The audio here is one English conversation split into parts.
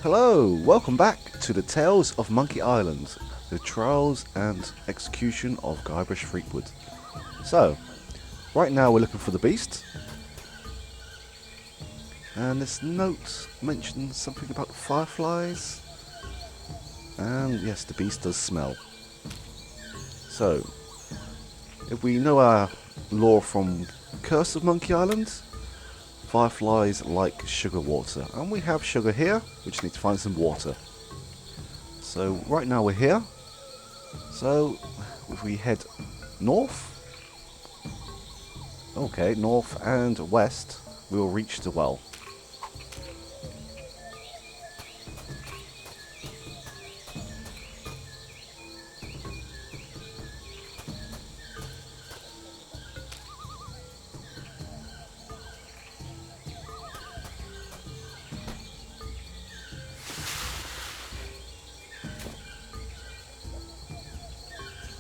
Hello, welcome back to the Tales of Monkey Island, the trials and execution of Guybrush Threepwood. So, right now we're looking for the beast, and this note mentions something about fireflies, and yes, the beast does smell. So, if we know our lore from Curse of Monkey Island, fireflies like sugar water, and we have sugar here. We just need to find some water. So right now we're here. So if we head north, okay, north and west, we will reach the well.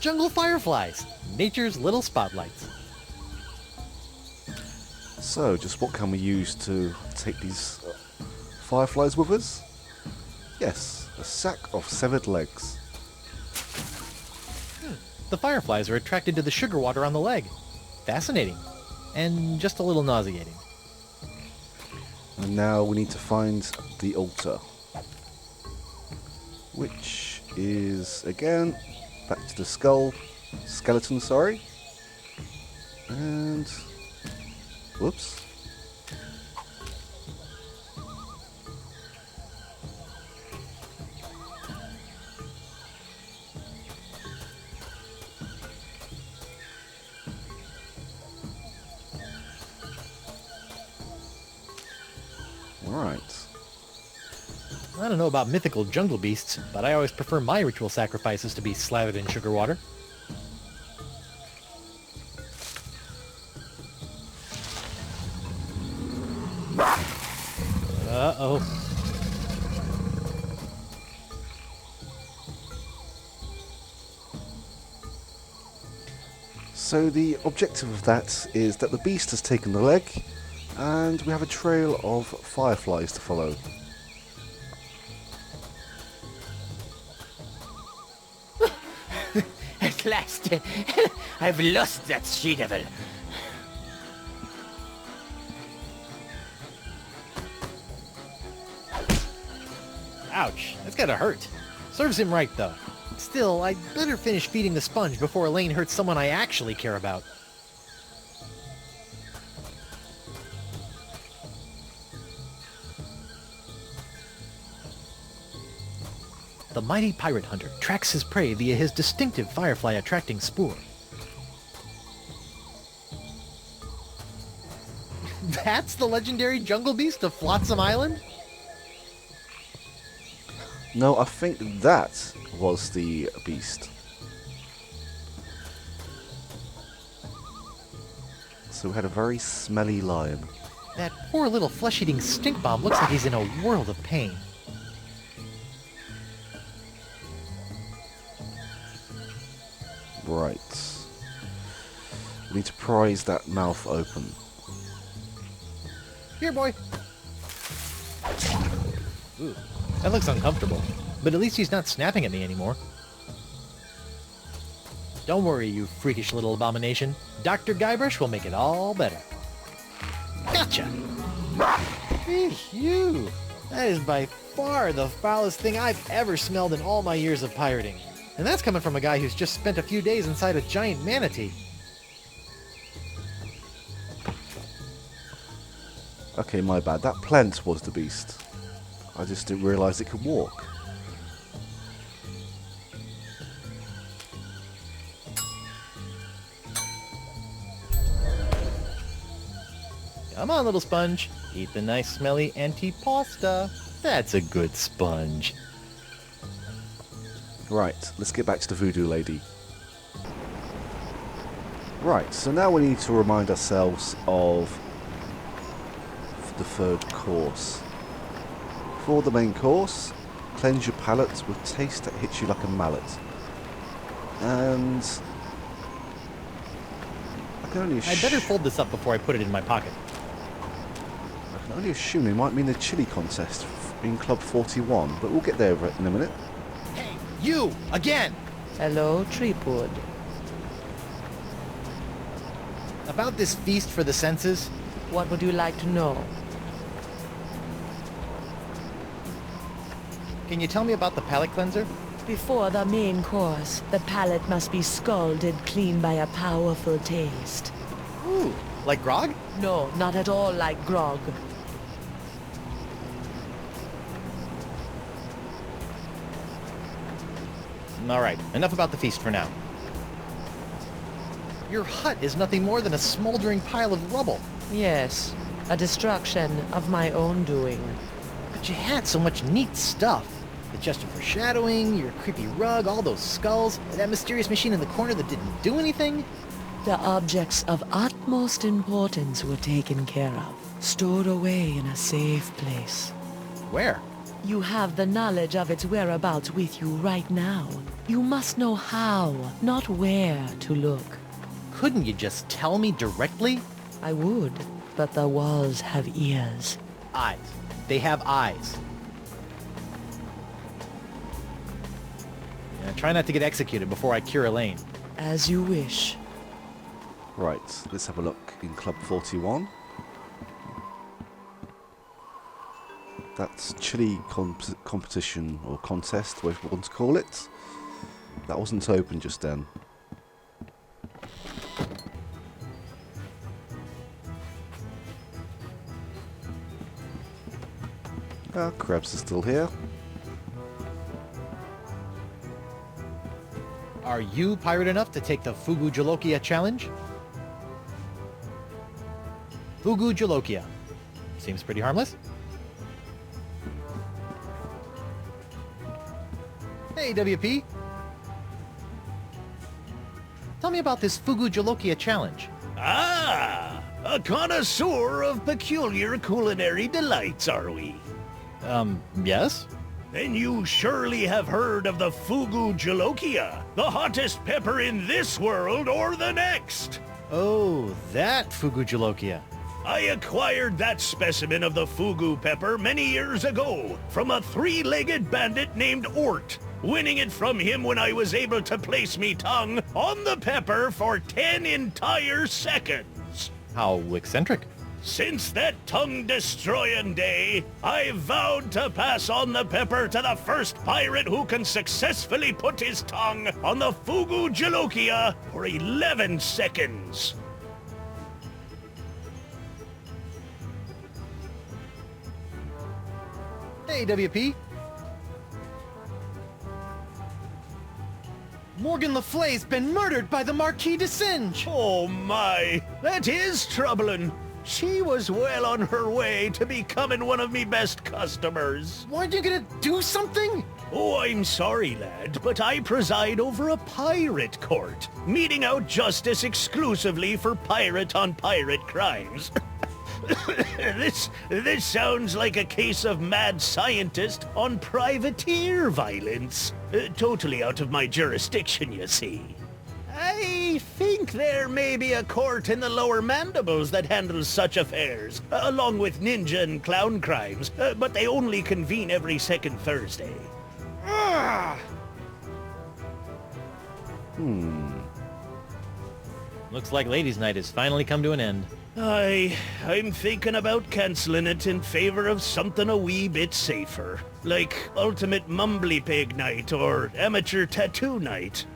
Jungle fireflies, nature's little spotlights. So just what can we use to take these fireflies with us? Yes, a sack of severed legs. The fireflies are attracted to the sugar water on the leg. Fascinating. And just a little nauseating. And now we need to find the altar, which is again back to the skeleton, sorry. And whoops. Alright. I don't know about mythical jungle beasts, but I always prefer my ritual sacrifices to be slathered in sugar water. Uh-oh. So the objective of that is that the beast has taken the leg, and we have a trail of fireflies to follow. At last, I've lost that she-devil. Ouch, that's gotta hurt. Serves him right, though. Still, I'd better finish feeding the sponge before Elaine hurts someone I actually care about. The mighty pirate hunter tracks his prey via his distinctive firefly-attracting spoor. That's the legendary jungle beast of Flotsam Island? No, I think that was the beast. So we had a very smelly lion. That poor little flesh-eating stink bomb looks like he's in a world of pain. Right. We need to prise that mouth open. Here, boy. Ooh, that looks uncomfortable. But at least he's not snapping at me anymore. Don't worry, you freakish little abomination. Dr. Guybrush will make it all better. Gotcha! Eesh, you! That is by far the foulest thing I've ever smelled in all my years of pirating. And that's coming from a guy who's just spent a few days inside a giant manatee. Okay, my bad. That plant was the beast. I just didn't realise it could walk. Come on, little sponge. Eat the nice smelly antipasta. That's a good sponge. Right, let's get back to the voodoo lady. Right, so now we need to remind ourselves of the third course. For the main course, cleanse your palate with taste that hits you like a mallet. And I can only I'd better fold this up before I put it in my pocket. I can only assume it might mean the chili contest in Club 41, but we'll get there in a minute. Hey, you! Again! Hello, Threepwood. About this feast for the senses? What would you like to know? Can you tell me about the palate cleanser? Before the main course, the palate must be scalded clean by a powerful taste. Ooh, like grog? No, not at all like grog. Alright, enough about the feast for now. Your hut is nothing more than a smoldering pile of rubble. Yes, a destruction of my own doing. But you had so much neat stuff. The chest of foreshadowing, your creepy rug, all those skulls, that mysterious machine in the corner that didn't do anything. The objects of utmost importance were taken care of, stored away in a safe place. Where? You have the knowledge of its whereabouts with you right now. You must know how, not where, to look. Couldn't you just tell me directly? I would, but the walls have ears. Eyes. They have eyes. Yeah, try not to get executed before I cure Elaine. As you wish. Right, let's have a look in Club 41. That's chili competition or contest, whatever you want to call it. That wasn't open just then. Krebs is still here. Are you pirate enough to take the Fugu Jolokia challenge? Fugu Jolokia. Seems pretty harmless. Hey, WP. Tell me about this Fugu Jolokia challenge. Ah, a connoisseur of peculiar culinary delights, are we? Yes? Then you surely have heard of the Fugu Jolokia, the hottest pepper in this world or the next. Oh, that Fugu Jolokia. I acquired that specimen of the Fugu pepper many years ago from a three-legged bandit named Ort, winning it from him when I was able to place me tongue on the pepper for 10 entire seconds. How eccentric. Since that tongue-destroying day, I vowed to pass on the pepper to the first pirate who can successfully put his tongue on the Fugu Jolokia for 11 seconds. Hey, WP. Morgan Le Fay's been murdered by the Marquis de Singe. Oh my, that is troubling. She was well on her way to becoming one of me best customers. Weren't you gonna do something? Oh, I'm sorry, lad, but I preside over a pirate court, meting out justice exclusively for pirate-on-pirate crimes. This sounds like a case of mad scientist on privateer violence. Totally out of my jurisdiction, you see. I think there may be a court in the lower mandibles that handles such affairs, along with ninja and clown crimes, but they only convene every second Thursday. Looks like Ladies' Night has finally come to an end. I'm thinking about cancelling it in favor of something a wee bit safer, like Ultimate Mumbly Pig Night or Amateur Tattoo Night.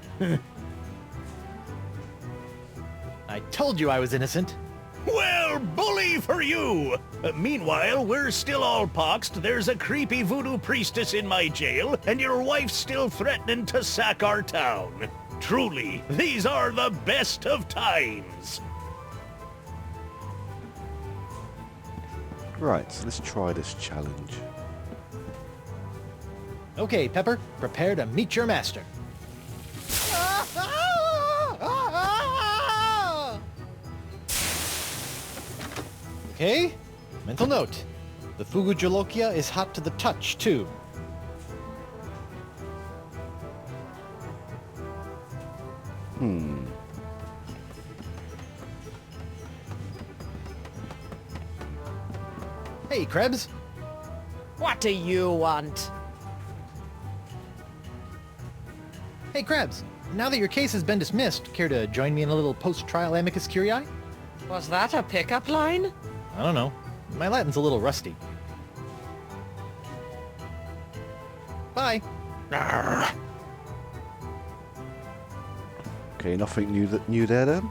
I told you I was innocent. Well, bully for you! Meanwhile, we're still all poxed, there's a creepy voodoo priestess in my jail, and your wife's still threatening to sack our town. Truly, these are the best of times. Right, so let's try this challenge. Okay, Pepper, prepare to meet your master. Okay, mental note. The Fugu Jolokia is hot to the touch, too. Hey, Krebs. What do you want? Hey, Krebs. Now that your case has been dismissed, care to join me in a little post-trial amicus curiae? Was that a pickup line? I don't know. My Latin's a little rusty. Bye. Okay, nothing new there then.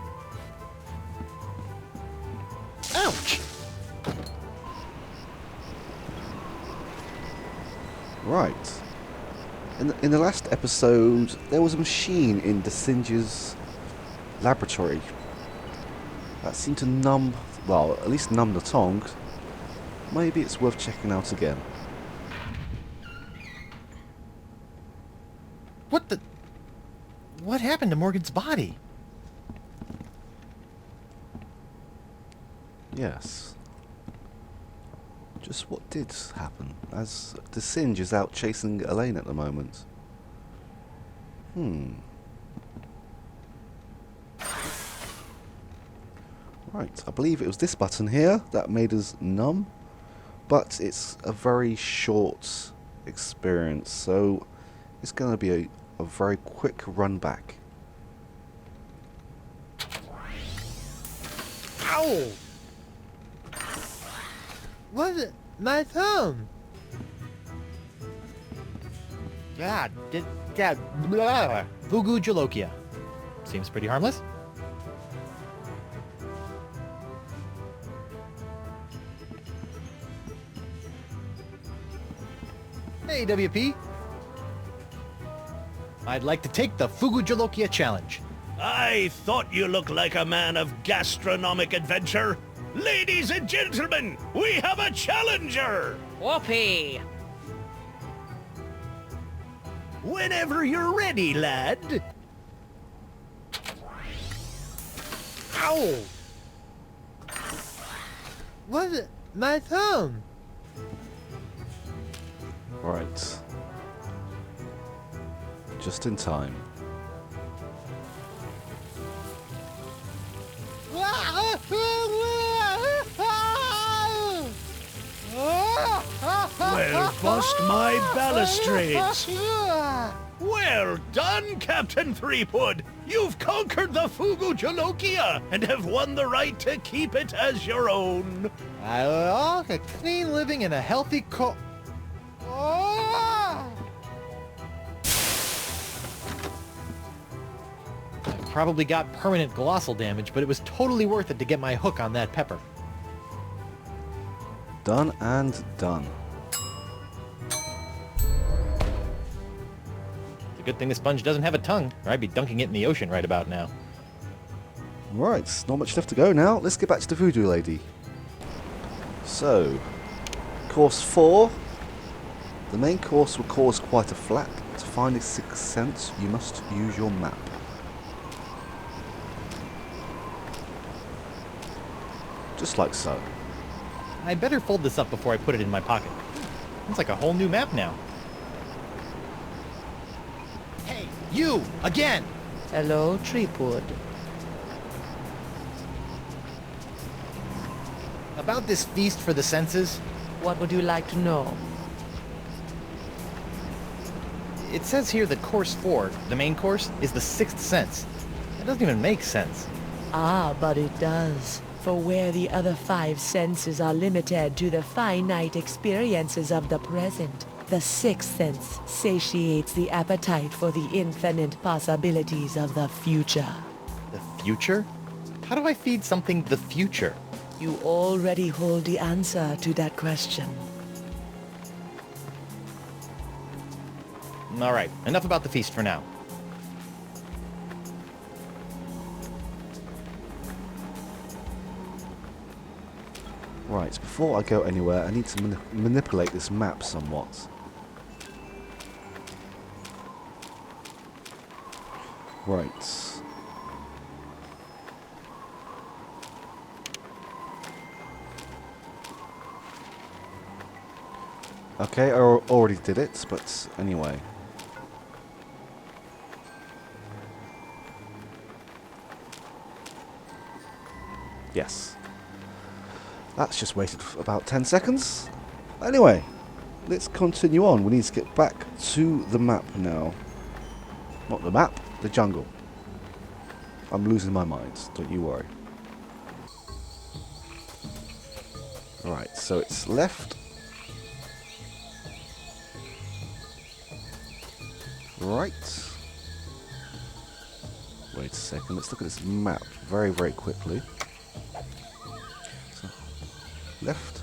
Ouch! Right. In the last episode, there was a machine in Desinge's laboratory that seemed to numb, well, at least numb the tongue. Maybe it's worth checking out again. What happened to Morgan's body? Yes. Just what did happen, as Desinge is out chasing Elaine at the moment. Right, I believe it was this button here that made us numb, but it's a very short experience, so it's going to be a very quick run back. Ow! Was it my thumb? God, blah. Fugu Jolokia. Seems pretty harmless. Hey, WP. I'd like to take the Fugu Jolokia challenge. I thought you looked like a man of gastronomic adventure. Ladies and gentlemen, we have a challenger! Whoopee! Whenever you're ready, lad. Ow! Was it my thumb? Right. Just in time. Well, bust my balustrades. Well done, Captain Threepwood. You've conquered the Fugu Jolokia and have won the right to keep it as your own. I like a clean living and a healthy I probably got permanent glossal damage, but it was totally worth it to get my hook on that pepper. Done and done. It's a good thing the sponge doesn't have a tongue, or I'd be dunking it in the ocean right about now. Right, not much left to go now. Let's get back to the Voodoo Lady. So, course 4. The main course will cause quite a flap. To find a sixth sense, you must use your map. Just like so. I better fold this up before I put it in my pocket. It's like a whole new map now. Hey, you! Again! Hello, Threepwood. About this feast for the senses, What would you like to know? it says here that course 4, the main course, is the sixth sense. That doesn't even make sense. Ah, but it does. For where the other 5 senses are limited to the finite experiences of the present, the sixth sense satiates the appetite for the infinite possibilities of the future. The future? How do I feed something the future? You already hold the answer to that question. Alright, enough about the feast for now. Right, before I go anywhere, I need to manipulate this map somewhat. Right. Okay, I already did it, but anyway. Yes. That's just waited for about 10 seconds. Anyway, let's continue on. We need to get back to the map now. Not the map, the jungle. I'm losing my mind, don't you worry. Alright, so it's left. Right. Wait a second, let's look at this map very, very quickly. So, left.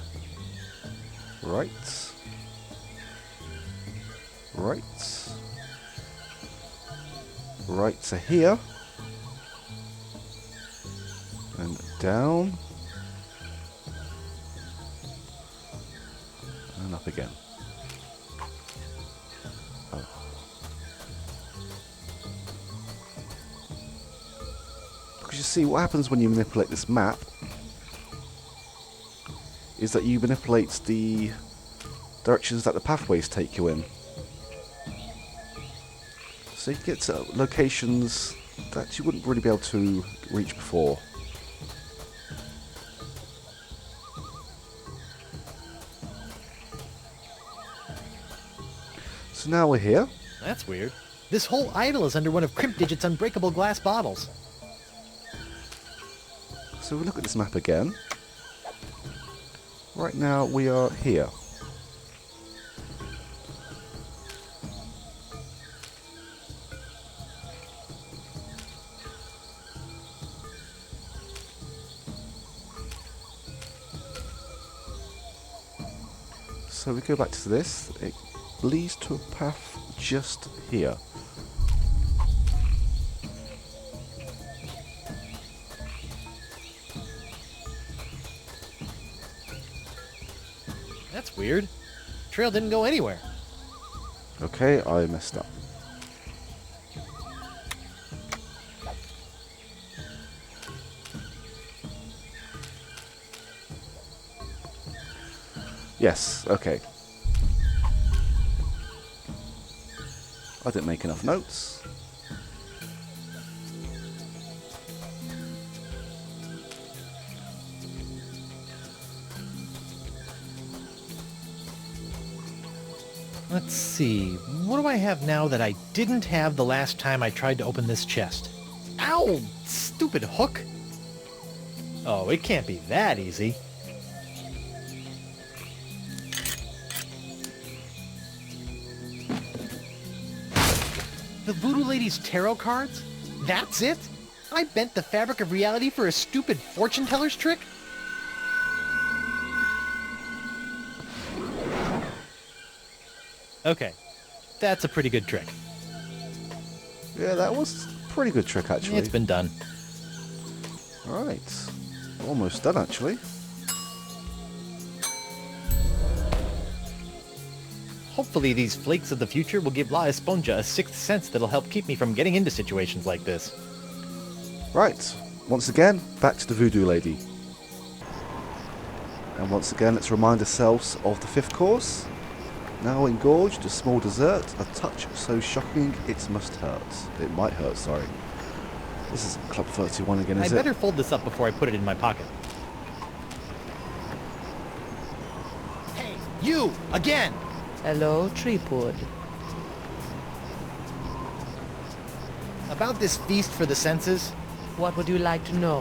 Right. Right. Right to here. And down. And up again. Oh. Because you see, what happens when you manipulate this map is that you manipulate the directions that the pathways take you in. So you get to locations that you wouldn't really be able to reach before. So now we're here. That's weird. This whole idol is under one of Crimp Digit's unbreakable glass bottles. So we look at this map again. Right now we are here. So we go back to this. It leads to a path just here. That's weird. Trail didn't go anywhere. Okay, I messed up. Yes, okay. I didn't make enough notes. Let's see. What do I have now that I didn't have the last time I tried to open this chest? Ow! Stupid hook! Oh, it can't be that easy. The Voodoo Lady's tarot cards? That's it? I bent the fabric of reality for a stupid fortune teller's trick? Okay, that's a pretty good trick. Yeah, that was a pretty good trick, actually. It's been done. Alright. Almost done, actually. Hopefully these flakes of the future will give La Esponja a sixth sense that'll help keep me from getting into situations like this. Right. Once again, back to the Voodoo Lady. And once again, let's remind ourselves of the fifth course. Now engorged, a small dessert, a touch so shocking it must hurt. It might hurt, sorry. This is Club 31 again, is I it? better fold this up before I put it in my pocket. Hey, you! Again! Hello, Threepwood. About this feast for the senses? What would you like to know?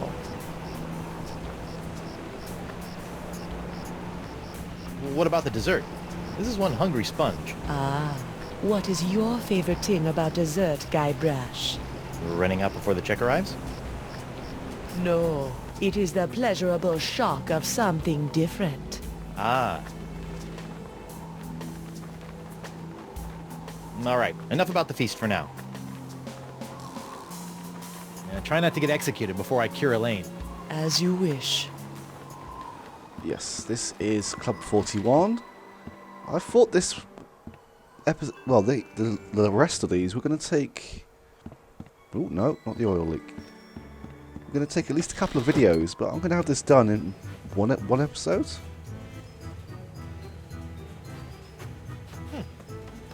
What about the dessert? This is one hungry sponge. Ah, what is your favorite thing about dessert, Guybrush? Running out before the check arrives? No, it is the pleasurable shock of something different. Ah. Alright, enough about the feast for now. Try not to get executed before I cure Elaine. As you wish. Yes, this is Club 41. I thought this episode... Well, the rest of these, we're going to take... Oh, no, not the oil leak. We're going to take at least a couple of videos, but I'm going to have this done in one episode.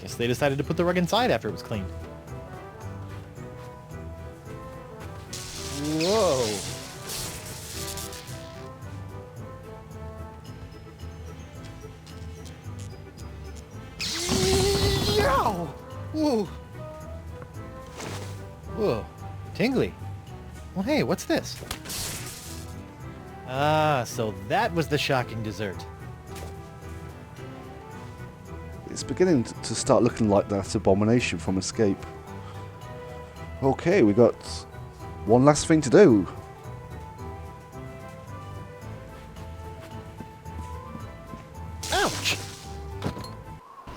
Guess they decided to put the rug inside after it was cleaned. Whoa. Whoa. Whoa. Tingly. Well, hey, what's this? Ah, so that was the shocking dessert. It's beginning to start looking like that abomination from Escape. Okay, we got one last thing to do. Ouch!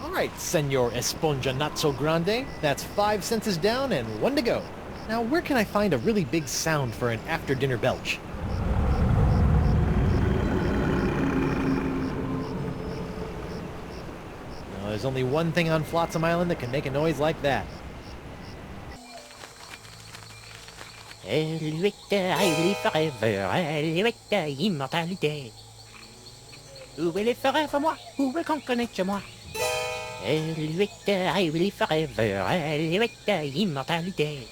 Alright, Senor Esponja Not So Grande. That's 5 senses down and 1 to go. Now, where can I find a really big sound for an after-dinner belch? No, there's only one thing on Flotsam Island that can make a noise like that. Elle I forever, elle immortalité. Où est les forever, moi? Où est qu'on connaît chez moi? Elle I forever, elle immortalité.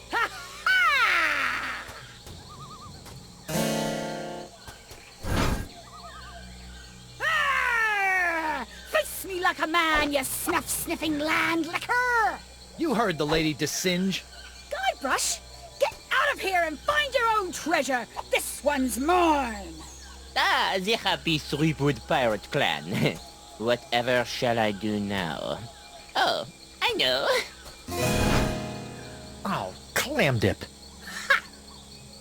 Face me like a man, you snuff-sniffing land licker! You heard the lady Desinge. Guybrush, get out of here and find your own treasure! This one's mine! Ah, the happy Threepwood pirate clan. Whatever shall I do now? Oh, I know. Oh, clam dip.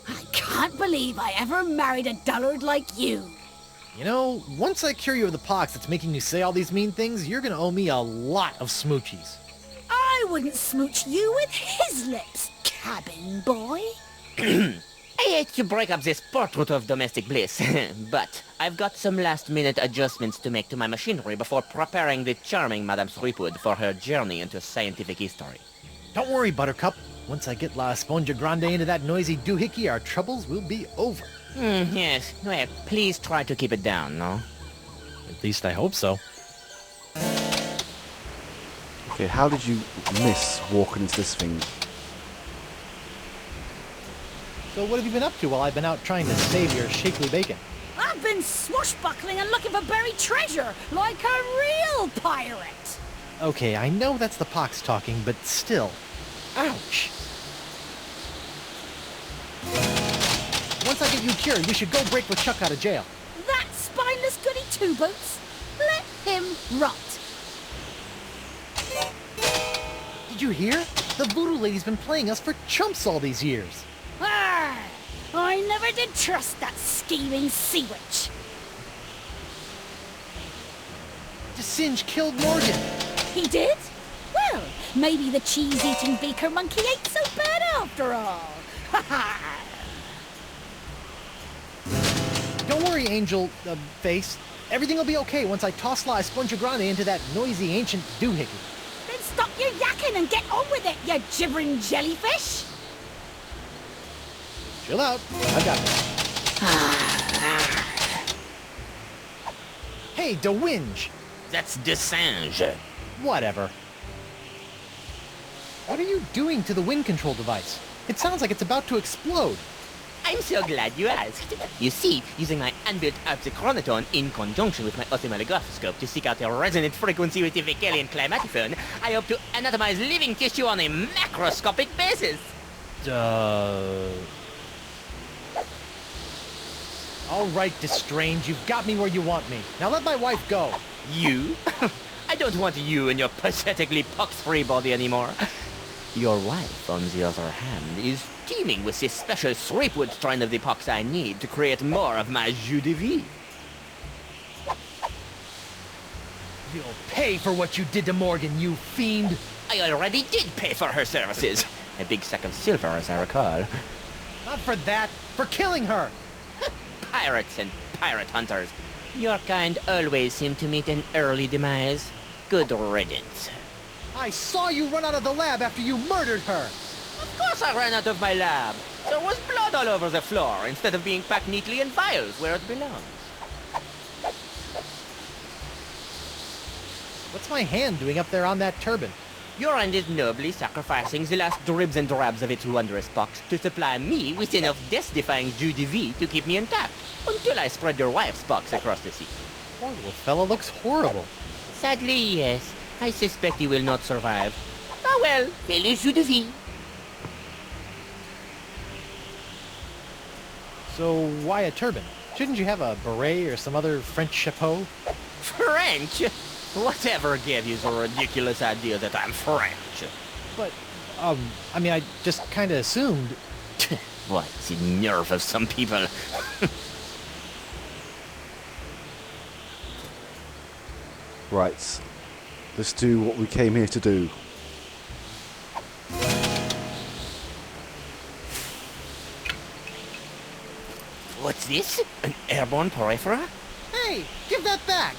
I can't believe I ever married a dullard like you. You know, once I cure you of the pox that's making you say all these mean things, you're gonna owe me a lot of smoochies. I wouldn't smooch you with his lips, cabin boy. I hate to break up this portrait of domestic bliss, but I've got some last-minute adjustments to make to my machinery before preparing the charming Madame Threepwood for her journey into scientific history. Don't worry, Buttercup. Once I get La Esponja Grande into that noisy doohickey, our troubles will be over. Yes, well, please try to keep it down, no? At least I hope so. Okay, how did you miss walking into this thing? So what have you been up to while I've been out trying to save your shapely bacon? I've been swashbuckling and looking for buried treasure, like a real pirate. Okay, I know that's the pox talking, but still. Ouch! Once I get you cured, we should go break LeChuck out of jail. That spineless goody two-boots? Let him rot. Did you hear? The voodoo lady's been playing us for chumps all these years. Arr! I never did trust that scheming sea witch. Desinge killed Morgan. He did? Well, maybe the cheese-eating beaker monkey ain't so bad after all. Ha ha! Don't worry, Angel Face. Everything will be okay once I toss La Esponja Grande into that noisy ancient doohickey. Then stop your yakking and get on with it, you gibbering jellyfish! Chill out. I got this. Hey, DeWinge! That's Desinge. Whatever. What are you doing to the wind control device? It sounds like it's about to explode. I'm so glad you asked. You see, using my unbuilt chronotone in conjunction with my ophthalmoscope to seek out a resonant frequency with the Vecalian climatophone, I hope to anatomize living tissue on a macroscopic basis. All right, Destrange, you've got me where you want me. Now let my wife go. You? I don't want you and your pathetically pox-free body anymore. Your wife, on the other hand, is teeming with this special Threepwood strain of the pox I need to create more of my jus de vie. You'll pay for what you did to Morgan, you fiend. I already did pay for her services. A big sack of silver, as I recall. Not for that, for killing her. Pirates and pirate hunters. Your kind always seem to meet an early demise. Good riddance. I saw you run out of the lab after you murdered her. Of course I ran out of my lab. There was blood all over the floor instead of being packed neatly in vials where it belongs. What's my hand doing up there on that turban? Your hand is nobly sacrificing the last dribs and drabs of its wondrous pox to supply me with enough death-defying jus de vie to keep me intact, until I spread your wife's pox across the sea. Poor little fella looks horrible. Sadly, yes. I suspect he will not survive. Oh Farewell, fellow jus de vie. So why a turban? Shouldn't you have a beret or some other French chapeau? French? Whatever gave you the ridiculous idea that I'm French? But, I mean, I just kind of assumed... What, the nerve of some people. Right. Let's do what we came here to do. What's this? An airborne porifera? Hey, give that back!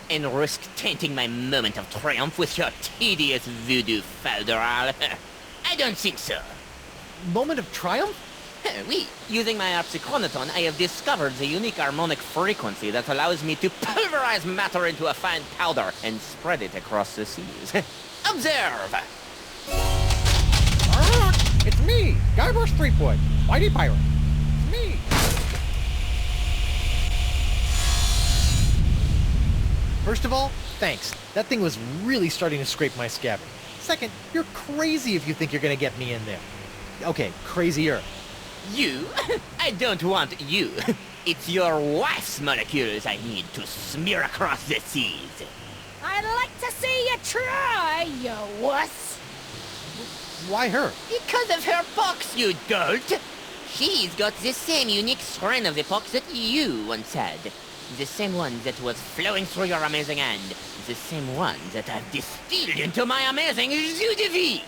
And risk tainting my moment of triumph with your tedious voodoo falderal? I don't think so. Moment of triumph? Oui, using my harpsichronoton, I have discovered the unique harmonic frequency that allows me to pulverize matter into a fine powder and spread it across the seas. Observe! It's me, Guybrush Threepwood, Mighty Pirate. It's me. First of all, thanks. That thing was really starting to scrape my scabbard. Second, you're crazy if you think you're gonna get me in there. Okay, crazier. You? I don't want you. It's your wife's molecules I need to smear across the seas. I'd like to see you try, you wuss. Why her? Because of her pox, you dolt! She's got the same unique strain of the pox that you once had. The same one that was flowing through your amazing hand. The same one that I've distilled into my amazing jus de vie!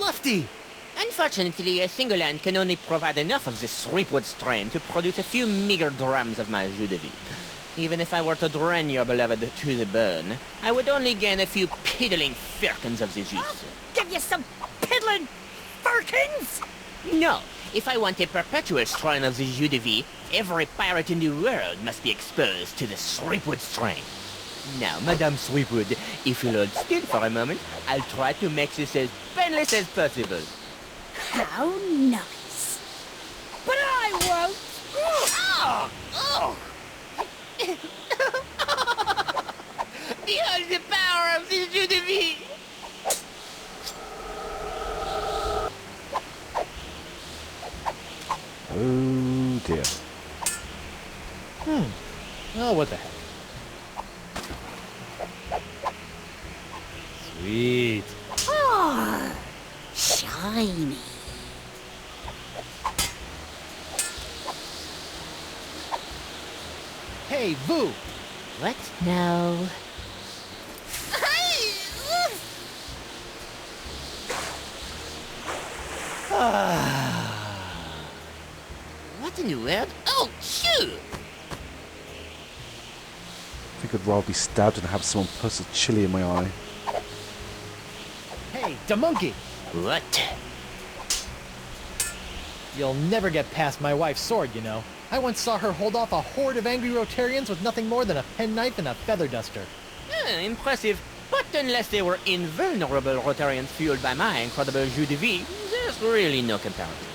Lefty! Unfortunately, a single hand can only provide enough of this Threepwood strain to produce a few meager drams of my jus de vie. Even if I were to drain your beloved to the bone, I would only gain a few piddling firkins of the juice. Give you some piddling firkins? No, if I want a perpetual strain of the jus de vie, every pirate in the world must be exposed to the Threepwood strain. Now, Madame Threepwood, if you'll hold still for a moment, I'll try to make this as painless as possible. How nice. But I won't. Oh! Oh! Behold the power of the jus de vie! Oh dear. Oh, what the heck. Sweet. Ah, shiny. Hey, Voo! What now? What in the world? Oh, shoot! I think I'd rather be stabbed than have someone put a chili in my eye. Hey, da monkey! What? You'll never get past my wife's sword, you know. I once saw her hold off a horde of angry Rotarians with nothing more than a penknife and a feather duster. Impressive. But unless they were invulnerable Rotarians fueled by my incredible jus de vie, there's really no comparison.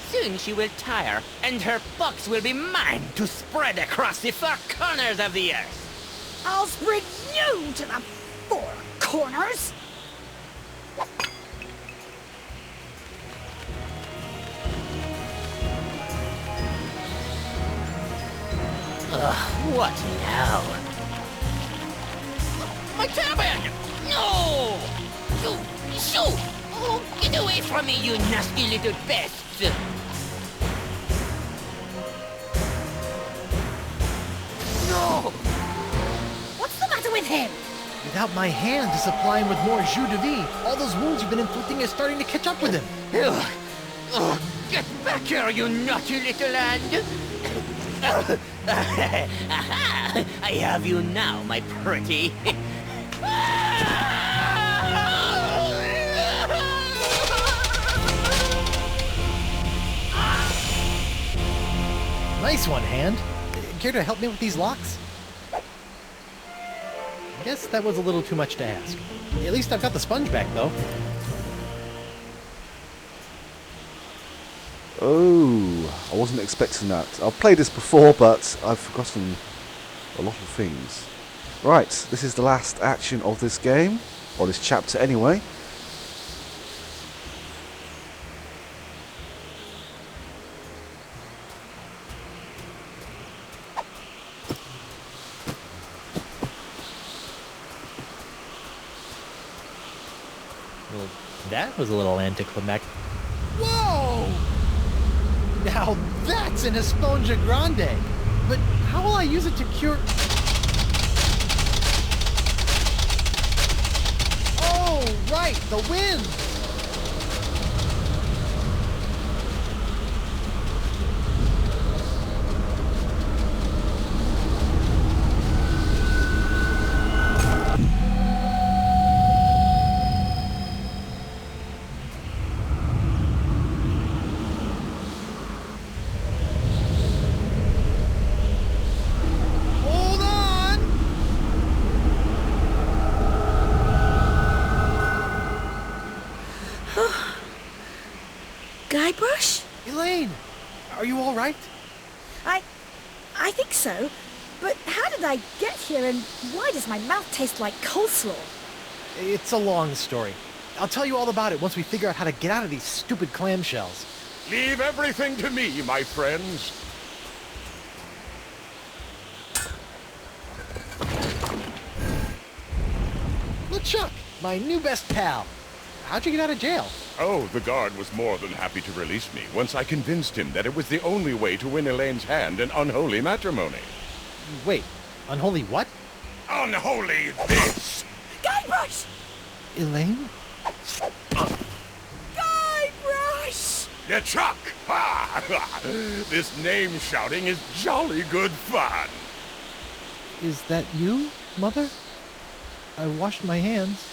Soon she will tire, and her pox will be mine to spread across the four corners of the earth. I'll spread you to the four corners. What now? My turban! No! Shoo! Oh, get away from me, you nasty little pests! No! What's the matter with him? Without my hand to supply him with more jus de vie, all those wounds you've been inflicting are starting to catch up with him. Ugh. Oh, get back here, you naughty little hand! Aha! I have you now, my pretty. Nice one, Hand. Care to help me with these locks? I guess that was a little too much to ask. At least I've got the sponge back, though. Oh, I wasn't expecting that. I've played this before, but I've forgotten a lot of things. Right, this is the last action of this game, or this chapter anyway. Well, that was a little anticlimactic. Whoa! Now that's an Esponja Grande! But how will I use it to cure... Oh, right! The wind! Hold on! Guybrush? Elaine! Are you alright? I think so. But how did I get here, and why does my mouth taste like coleslaw? It's a long story. I'll tell you all about it once we figure out how to get out of these stupid clamshells. Leave everything to me, my friends. LeChuck, my new best pal. How'd you get out of jail? Oh, the guard was more than happy to release me once I convinced him that it was the only way to win Elaine's hand in unholy matrimony. Wait, unholy what? Unholy this! Guybrush! Elaine? Guybrush! LeChuck! Ha! This name shouting is jolly good fun. Is that you, Mother? I washed my hands.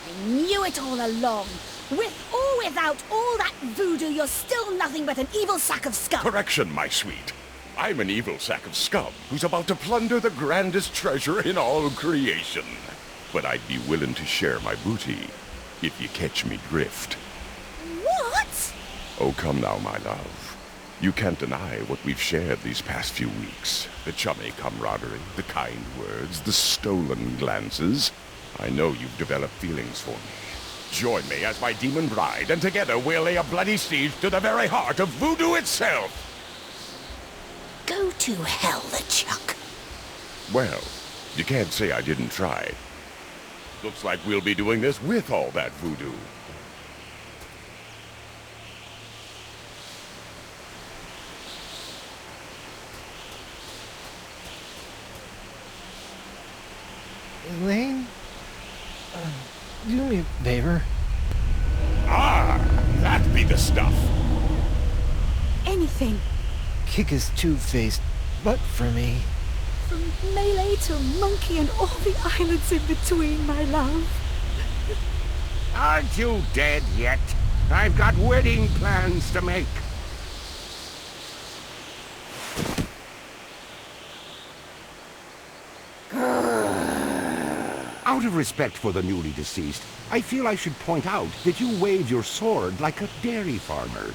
I knew it all along. With or without all that voodoo, you're still nothing but an evil sack of scum. Correction, my sweet. I'm an evil sack of scum who's about to plunder the grandest treasure in all creation. But I'd be willing to share my booty if you catch me drift. What? Oh, come now, my love. You can't deny what we've shared these past few weeks. The chummy camaraderie, the kind words, the stolen glances. I know you've developed feelings for me. Join me as my demon bride, and together we'll lay a bloody siege to the very heart of voodoo itself! Go to hell, LeChuck. Well, you can't say I didn't try. Looks like we'll be doing this with all that voodoo. Elaine? Do me a favor. Ah, that be the stuff. Anything. Kick his two-faced butt for me. From Melee to Monkey and all the islands in between, my love. Aren't you dead yet? I've got wedding plans to make. Out of respect for the newly deceased, I feel I should point out that you wave your sword like a dairy farmer.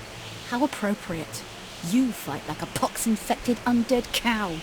How appropriate. You fight like a pox-infected undead cow.